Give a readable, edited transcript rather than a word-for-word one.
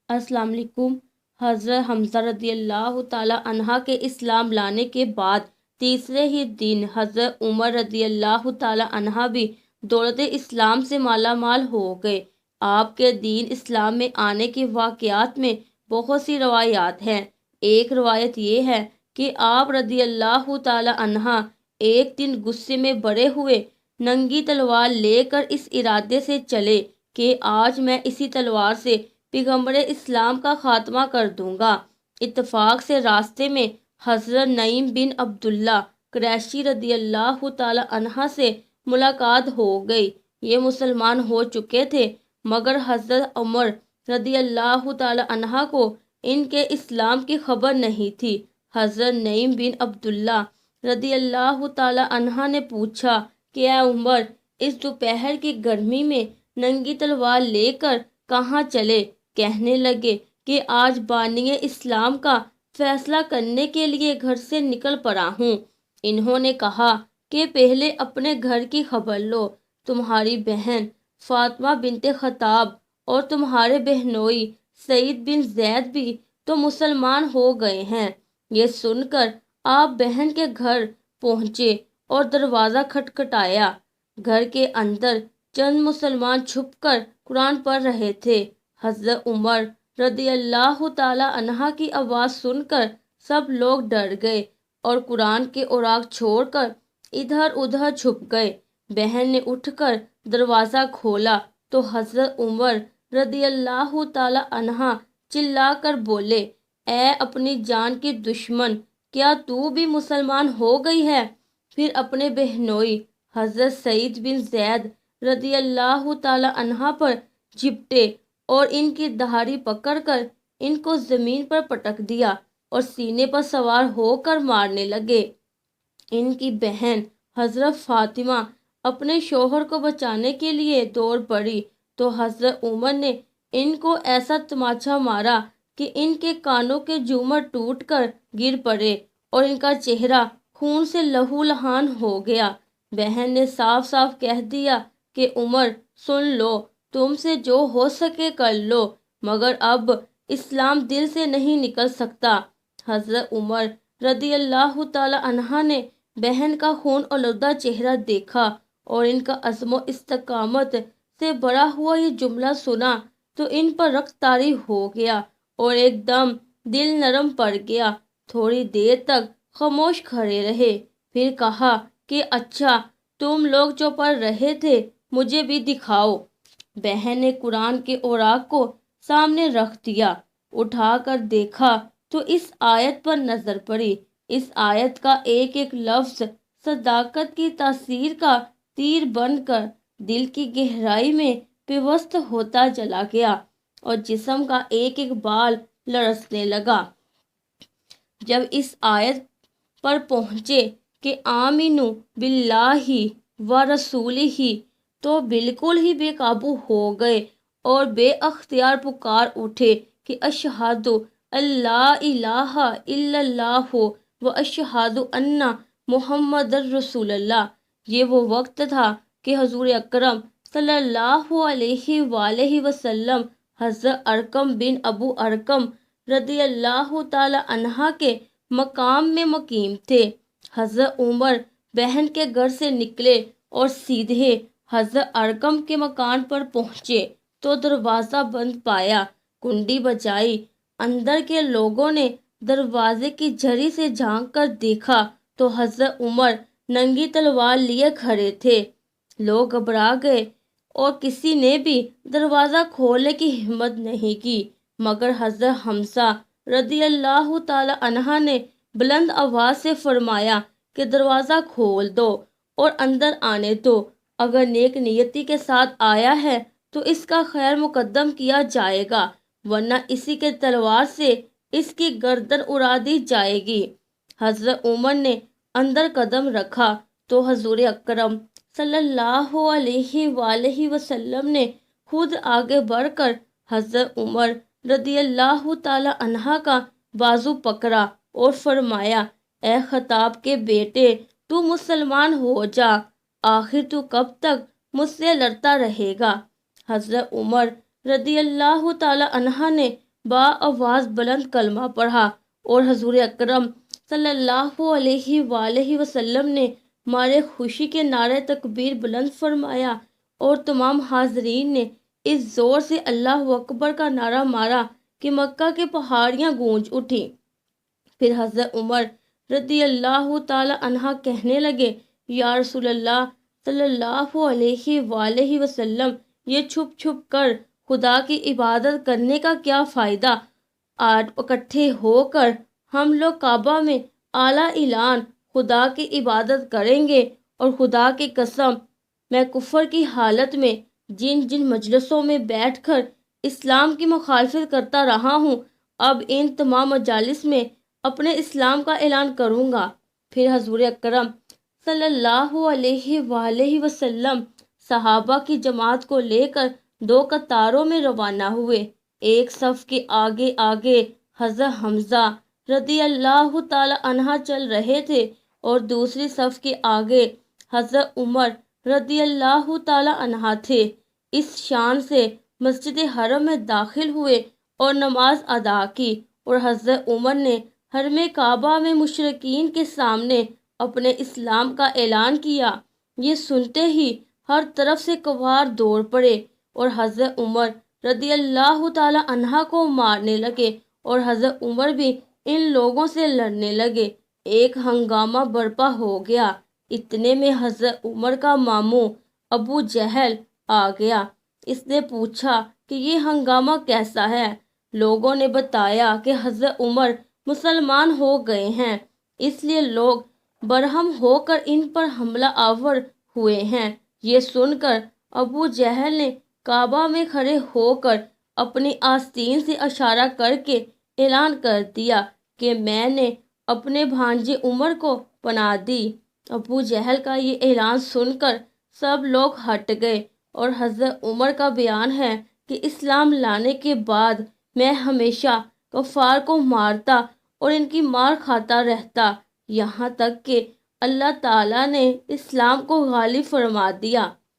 السلام علیکم۔ حضرت حمزہ رضی اللہ تعالی عنہ کے اسلام لانے کے بعد تیسرے ہی دن حضرت عمر رضی اللہ تعالی عنہ بھی دولت اسلام سے مالا مال ہو گئے۔ آپ کے دین اسلام میں آنے کے واقعات میں بہت سی روایات ہیں۔ ایک روایت یہ ہے کہ آپ رضی اللہ تعالی عنہ ایک دن غصے میں بڑے ہوئے ننگی تلوار لے کر اس ارادے سے چلے کہ آج میں اسی تلوار سے پیغمبر اسلام کا خاتمہ کر دوں گا۔ اتفاق سے راستے میں حضرت نعیم بن عبداللہ قریشی رضی اللہ تعالی عنہ سے ملاقات ہو گئی۔ یہ مسلمان ہو چکے تھے، مگر حضرت عمر رضی اللہ تعالی عنہ کو ان کے اسلام کی خبر نہیں تھی۔ حضرت نعیم بن عبداللہ رضی اللہ تعالی عنہ نے پوچھا کہ اے عمر، اس دوپہر کی گرمی میں ننگی تلوار لے کر کہاں چلے؟ کہنے لگے کہ آج بانی اسلام کا فیصلہ کرنے کے لیے گھر سے نکل پڑا ہوں۔ انہوں نے کہا کہ پہلے اپنے گھر کی خبر لو، تمہاری بہن فاطمہ بنت خطاب اور تمہارے بہنوئی سعید بن زید بھی تو مسلمان ہو گئے ہیں۔ یہ سن کر آپ بہن کے گھر پہنچے اور دروازہ کھٹکھٹایا۔ گھر کے اندر چند مسلمان چھپ کر قرآن پڑھ رہے تھے۔ حضرت عمر رضی اللہ تعالی عنہ کی آواز سن کر سب لوگ ڈر گئے اور قرآن کے اوراق چھوڑ کر ادھر ادھر چھپ گئے۔ بہن نے اٹھ کر دروازہ کھولا تو حضرت عمر رضی اللہ تعالی عنہ چلا کر بولے، اے اپنی جان کی دشمن، کیا تو بھی مسلمان ہو گئی ہے؟ پھر اپنے بہنوئی حضرت سعید بن زید رضی اللہ تعالی عنہ پر جھپٹے اور ان کی داڑھی پکڑ کر ان کو زمین پر پٹک دیا اور سینے پر سوار ہو کر مارنے لگے۔ ان کی بہن حضرت فاطمہ اپنے شوہر کو بچانے کے لیے دوڑ پڑی تو حضرت عمر نے ان کو ایسا تماچا مارا کہ ان کے کانوں کے جھومر ٹوٹ کر گر پڑے اور ان کا چہرہ خون سے لہو لہان ہو گیا۔ بہن نے صاف صاف کہہ دیا کہ عمر سن لو، تم سے جو ہو سکے کر لو، مگر اب اسلام دل سے نہیں نکل سکتا۔ حضرت عمر رضی اللہ تعالی عنہ نے بہن کا خون آلودہ چہرہ دیکھا اور ان کا عزم و استقامت سے بڑا ہوا یہ جملہ سنا تو ان پر رخت طاری ہو گیا اور ایک دم دل نرم پڑ گیا۔ تھوڑی دیر تک خاموش کھڑے رہے، پھر کہا کہ اچھا، تم لوگ جو پڑھ رہے تھے مجھے بھی دکھاؤ۔ بہن نے قرآن کے اوراق کو سامنے رکھ دیا، اٹھا کر دیکھا تو اس آیت پر نظر پڑی۔ اس آیت کا ایک ایک لفظ صداقت کی تاثیر کا تیر بن کر دل کی گہرائی میں پیوست ہوتا چلا گیا اور جسم کا ایک ایک بال لرزنے لگا۔ جب اس آیت پر پہنچے کہ آمینو باللہ و رسولہ تو بالکل ہی بے قابو ہو گئے اور بے اختیار پکار اٹھے کہ اشہد اللہ الہ الا اللہ و اشہد ان محمد رسول اللہ۔ یہ وہ وقت تھا کہ حضور اکرم صلی اللہ علیہ وآلہ وسلم حضرت ارقم بن ابو ارقم رضی اللہ تعالی عنہ کے مقام میں مقیم تھے۔ حضرت عمر بہن کے گھر سے نکلے اور سیدھے حضرت ارقم کے مکان پر پہنچے تو دروازہ بند پایا، کنڈی بجائی۔ اندر کے لوگوں نے دروازے کی جھری سے جھانک کر دیکھا تو حضرت عمر ننگی تلوار لیے کھڑے تھے۔ لوگ گھبرا گئے اور کسی نے بھی دروازہ کھولنے کی ہمت نہیں کی، مگر حضرت حمزہ رضی اللہ تعالی عنہ نے بلند آواز سے فرمایا کہ دروازہ کھول دو اور اندر آنے دو۔ اگر نیک نیتی کے ساتھ آیا ہے تو اس کا خیر مقدم کیا جائے گا، ورنہ اسی کے تلوار سے اس کی گردن اڑا دی جائے گی۔ حضرت عمر نے اندر قدم رکھا تو حضور اکرم صلی اللہ علیہ وآلہ وسلم نے خود آگے بڑھ کر حضرت عمر رضی اللہ تعالی عنہ کا بازو پکڑا اور فرمایا، اے خطاب کے بیٹے، تو مسلمان ہو جا، آخر تو کب تک مجھ سے لڑتا رہے گا؟ حضرت عمر رضی اللہ تعالی عنہ نے آواز بلند کلمہ پڑھا اور حضور اکرم صلی اللہ علیہ وآلہ وسلم نے مارے خوشی کے نعرے تکبیر بلند فرمایا اور تمام حاضرین نے اس زور سے اللہ اکبر کا نعرہ مارا کہ مکہ کے پہاڑیاں گونج اٹھی۔ پھر حضرت عمر رضی اللہ تعالی عنہ کہنے لگے، یا رسول اللہ صلی اللہ علیہ وآلہ وسلم، یہ چھپ چھپ کر خدا کی عبادت کرنے کا کیا فائدہ؟ آج اکٹھے ہو کر ہم لوگ کعبہ میں اعلیٰ اعلان خدا کی عبادت کریں گے، اور خدا کی قسم میں کفر کی حالت میں جن جن مجلسوں میں بیٹھ کر اسلام کی مخالفت کرتا رہا ہوں، اب ان تمام مجالس میں اپنے اسلام کا اعلان کروں گا۔ پھر حضور اکرم صلی اللہ علیہ وآلہ وسلم صحابہ کی جماعت کو لے کر 2 قطاروں میں روانہ ہوئے۔ ایک صف کے آگے آگے حضرت حمزہ رضی اللہ تعالی عنہ چل رہے تھے اور دوسری صف کے آگے حضرت عمر رضی اللہ تعالی عنہ تھے۔ اس شان سے مسجد حرم میں داخل ہوئے اور نماز ادا کی، اور حضرت عمر نے حرم کعبہ میں مشرکین کے سامنے اپنے اسلام کا اعلان کیا۔ یہ سنتے ہی ہر طرف سے کفار دوڑ پڑے اور حضرت عمر رضی اللہ تعالی عنہ کو مارنے لگے، اور حضرت عمر بھی ان لوگوں سے لڑنے لگے۔ ایک ہنگامہ برپا ہو گیا۔ اتنے میں حضرت عمر کا ماموں ابو جہل آ گیا۔ اس نے پوچھا کہ یہ ہنگامہ کیسا ہے؟ لوگوں نے بتایا کہ حضرت عمر مسلمان ہو گئے ہیں، اس لیے لوگ برہم ہو کر ان پر حملہ آور ہوئے ہیں۔ یہ سن کر ابو جہل نے کعبہ میں کھڑے ہو کر اپنی آستین سے اشارہ کر کے اعلان کر دیا کہ میں نے اپنے بھانجے عمر کو پناہ دی۔ ابو جہل کا یہ اعلان سن کر سب لوگ ہٹ گئے، اور حضرت عمر کا بیان ہے کہ اسلام لانے کے بعد میں ہمیشہ کفار کو مارتا اور ان کی مار کھاتا رہتا، یہاں تک کہ اللہ تعالیٰ نے اسلام کو غالب فرما دیا۔